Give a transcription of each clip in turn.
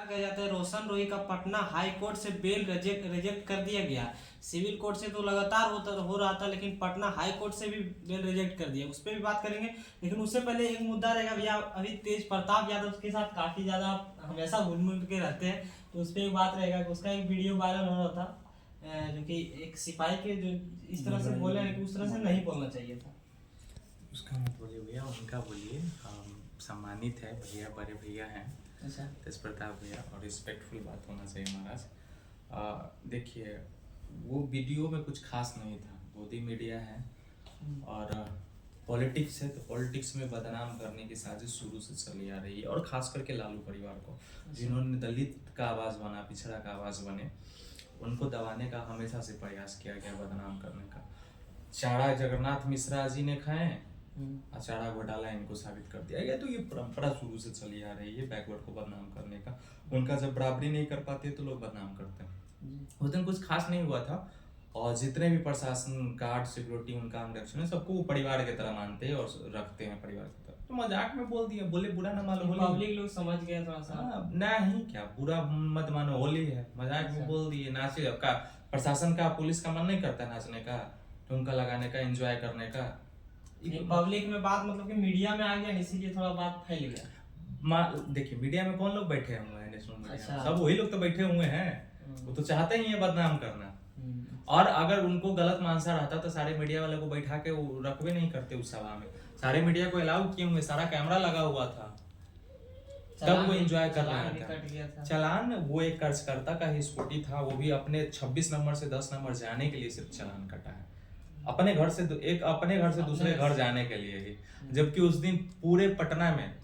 कहा जाता है रोशन रोही का पटना हाई कोर्ट से बेल रिजेक्ट कर दिया गया। सिविल कोर्ट से तो लगातार हो रहा था, लेकिन पटना हाई कोर्ट से भी बेल रिजेक्ट कर दिया। उस पर भी बात करेंगे, लेकिन उससे पहले एक मुद्दा रहेगा भैया। अभी तेज प्रताप यादव के साथ काफी ज्यादा हमेशा घुल के रहते हैं, तो उस पर एक बात रहेगा कि उसका एक वीडियो वायरल हो रहा था, जो कि एक सिपाही के जो इस तरह से बोले हैं कि उस तरह से नहीं बोलना चाहिए था। उसका मत बोलिए भैया, उनका बोलिए। सम्मानित है भैया, बड़े भैया हैं अच्छा, तेज प्रताप भैया, और रिस्पेक्टफुल बात होना चाहिए महाराज। देखिए, वो वीडियो में कुछ खास नहीं था। गोदी मीडिया है और पॉलिटिक्स है, तो पॉलिटिक्स में बदनाम करने की साजिश शुरू से चली आ रही है, और खास करके लालू परिवार को, जिन्होंने दलित का आवाज़ बना, पिछड़ा का आवाज़ बने, उनको दबाने का हमेशा से प्रयास किया गया, बदनाम करने का। चाड़ा जगन्नाथ मिश्रा जी ने खाए, चाड़ा घोटाला इनको साबित कर दिया गया। तो ये परंपरा शुरू से चली आ रही है बैकवर्ड को बदनाम करने का। उनका जब बराबरी नहीं कर पाते तो लोग बदनाम करते हैं। उस दिन कुछ खास नहीं हुआ था, और जितने भी प्रशासन, गार्ड, सिक्योरिटी, उनका अंगरक्षण है, सबको वो परिवार की तरह मानते हैं और रखते हैं परिवार की तरह। तो मजाक में बोल दिया, बोले बुरा ना मानो, पब्लिक लोग समझ गए थोड़ा सा। नहीं, क्या बुरा मत मानो, होली है, मजाक में बोल दिए। नाचे का प्रशासन का, पुलिस का मन नहीं करता नाचने का, ठुमका लगाने का, एंजॉय करने का। पब्लिक में बात मतलब कि मीडिया में आ गया, इसीलिए थोड़ा बात फैल गया। देखिए, मीडिया में कौन लोग बैठे हुए हैं? नेशनल मीडिया अच्छा। में सब वही लोग तो बैठे हुए हैं। वो तो चाहते ही है बदनाम करना। और अगर उनको गलत मानसा रहता तो सारे मीडिया वाले को बैठा के वो रखबे नहीं करते उस सभा में। सारे मीडिया को अलाउ किए हुए, सारा कैमरा लगा हुआ था, तब वो एंजॉय कर रहा था। चलान वो एक कार्यकर्ता का ही स्कूटी था, वो भी अपने 26 नंबर से 10 नंबर जाने के लिए सिर्फ चलान कटा है, अपने घर से दूसरे घर जाने के लिए ही। जबकि उस दिन पूरे पटना में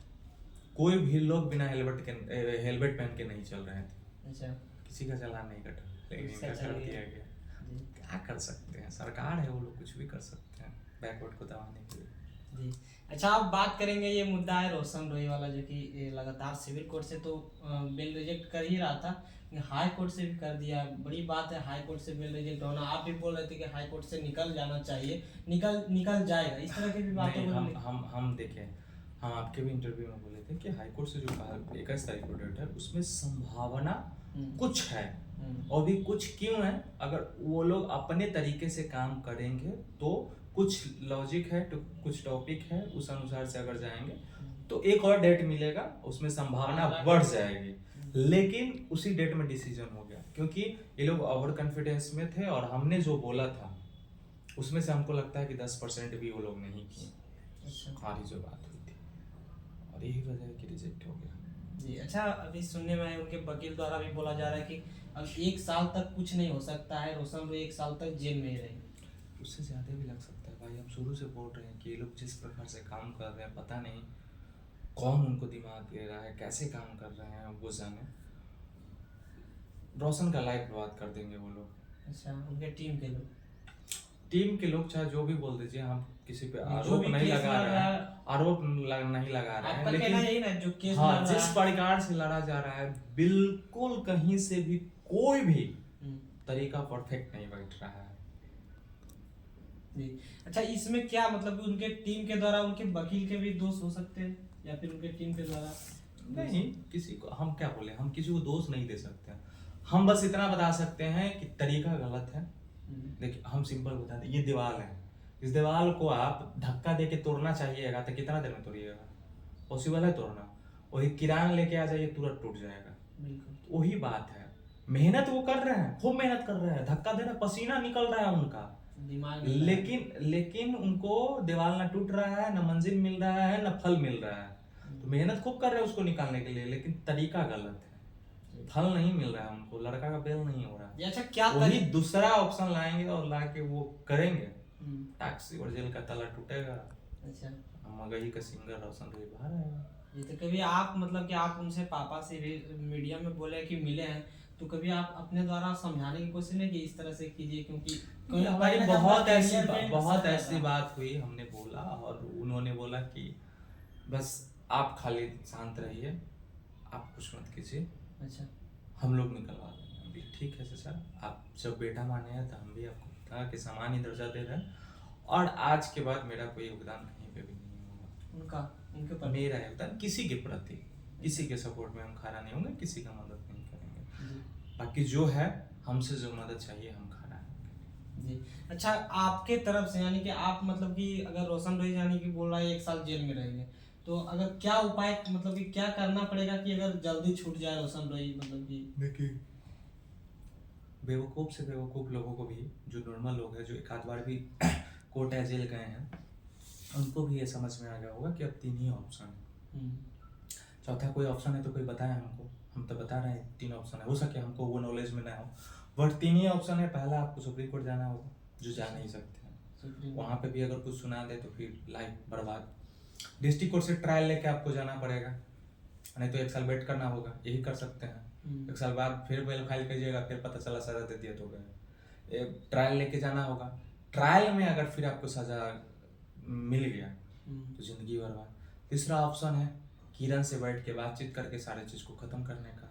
कोई भी लोग बिना हेलमेट पहन के नहीं चल रहे थे। अच्छा, किसी का चालान नहीं कटा, लेकिन इनका कर दिया गया। क्या कर सकते हैं, सरकार है, वो लोग कुछ भी कर सकते हैं बैकवर्ड को दबाने के लिए। जी। अच्छा, अब बात करेंगे, ये मुद्दा है रोशन रोही वाला, जो कि लगातार सिविल कोर्ट से तो बेल रिजेक्ट कर ही रहा था, हाई कोर्ट से भी कर दिया। बड़ी बात है हाई कोर्ट से बेल रिजेक्ट होना। आप भी बोल रहे थे कि हाई कोर्ट से निकल जाना चाहिए, निकल जाएगा, इस तरह की भी बातें हम देखें, हम आपके भी इंटरव्यू में बोले थे कि हाई कोर्ट से जो 21 तारीख को डेट है, उसमें संभावना कुछ है, और भी कुछ क्यों है। अगर वो लोग अपने तरीके से काम करेंगे तो कुछ लॉजिक है, तो कुछ टॉपिक है, उस अनुसार से अगर जाएंगे तो एक और डेट मिलेगा, उसमें संभावना बढ़ जाएगी। लेकिन उसी डेट में डिसीजन हो गया, क्योंकि ये लोग ओवर कॉन्फिडेंस में थे, और हमने जो बोला था उसमें से हमको लगता है कि 10% भी वो लोग नहीं किए, हमारी जो बात हुई थी, और यही वजह है कि रिजेक्ट हो गया। जी। अच्छा, अभी सुनने में उनके वकील द्वारा भी बोला जा रहा है कि अब 1 साल तक कुछ नहीं हो सकता है, रोशन रोही 1 साल तक जेल में ही रहेंगे। उससे ज़्यादा भी लग सकता है भाई। हम शुरू से बोल रहे हैं कि ये लोग जिस प्रकार से काम कर रहे हैं, पता नहीं कौन उनको दिमाग दे रहा है, कैसे काम कर रहे हैं, वो जाने। रोशन का लाइफ बर्बाद कर देंगे वो लोग। अच्छा, उनके टीम के लोग चाहे जो भी बोल दीजिए, हम किसी पे आरोप नहीं लगा रहे हैं, लेकिन जो केस हाँ, जिस प्रकार से लड़ा जा रहा है, बिल्कुल कहीं से भी कोई भी तरीका परफेक्ट नहीं बैठ रहा है। जी। अच्छा, इसमें क्या मतलब उनके टीम के द्वारा उनके वकील के भी दोष हो सकते हैं, या फिर उनके टीम के द्वारा? नहीं, किसी को हम क्या बोले, हम किसी को दोष नहीं दे सकते हैं। हम बस इतना बता सकते हैं कि तरीका गलत है। देखिए, हम सिंपल बता दें, ये दीवार है, इस दीवार को आप धक्का दे के तोड़ना चाहिएगा तो कितना देर में तोड़िएगा? पॉसिबल है तोड़ना? वही किरान लेके आ जाइए, तुरंत टूट जाएगा। बिल्कुल वही बात है। मेहनत वो कर रहे हैं, खूब मेहनत कर रहे हैं, धक्का दे रहे, पसीना निकल रहा है उनका, दिमाग, लेकिन उनको दीवार ना टूट रहा है, ना मंजिल मिल रहा है, ना फल मिल रहा है। तो मेहनत खूब कर रहे हैं उसको निकालने के लिए, लेकिन तरीका गलत है, फल नहीं मिल रहा है उनको, लड़का का बेल नहीं हो रहा है। अच्छा, क्या वही दूसरा ऑप्शन लाएंगे और लाके वो करेंगे, टैक्सी और जेल का ताला टूटेगा। अच्छा, मगही का सिंगर रोशन रोही बाहर आएगा। ये तो कभी आप मतलब कि आप उनसे पापा से भी मीडिया में बोले कि मिले हैं, तो कभी आप अपने द्वारा समझाने की कोशिश नहीं की इस तरह से कीजिए, क्योंकि भाई बहुत ऐसी बात हुई, हमने बोला, और उन्होंने बोला कि बस आप खाली शांत रहिए, आप कुछ मत कीजिए। अच्छा, हम लोग निकलवा देंगे। अभी ठीक है सर, आप जब बेटा माने हैं तो हम भी आपको बता के सामान्य दर्जा दे रहे हैं, और आज के बाद मेरा कोई योगदान कहीं पे भी नहीं होगा। उनके पर मेरा योगदान किसी के प्रति, किसी के सपोर्ट में हम खड़ा नहीं होंगे, किसी का मदद नहीं करेंगे। बाकी जो है हमसे जो मदद चाहिए हम खड़ा हैं। जी। अच्छा, आपके तरफ से यानी कि आप मतलब कि अगर रोशन रईस यानी कि बोल रहा है 1 साल जेल में रहेंगे, तो अगर क्या उपाय मतलब कि क्या करना पड़ेगा कि अगर जल्दी छूट जाए रोशन रईस, मतलब कि देखिए, बेवकूफ़ से बेवकूफ़ लोगों को भी, जो नॉर्मल लोग हैं, जो एक आध बार भी कोर्ट या जेल गए हैं, उनको भी ये समझ में आ गया होगा कि अब 3 ही ऑप्शन है। चौथा कोई ऑप्शन है तो कोई बताए हमको, हम तो बता रहे हैं 3 ऑप्शन है। हो सके हमको वो नॉलेज में ना हो, बट 3 ही ऑप्शन है। पहला, आपको सुप्रीम कोर्ट जाना होगा, जो जा नहीं सकते हैं। वहाँ पे भी अगर कुछ सुना दे तो फिर लाइफ बर्बाद। डिस्ट्रिक्ट कोर्ट से ट्रायल लेके आपको जाना पड़ेगा, नहीं तो 1 साल वेट करना होगा, यही कर सकते हैं। 1 साल बाद फिर बेल फाइल कीजिएगा, फिर पता चला सजा दे दिया तो गए। एक ट्रायल लेके जाना होगा, ट्रायल में अगर फिर आपको सजा मिल गया तो जिंदगी बर्बाद। तीसरा ऑप्शन है किरण से बैठ के बातचीत करके सारे चीज़ को ख़त्म करने का।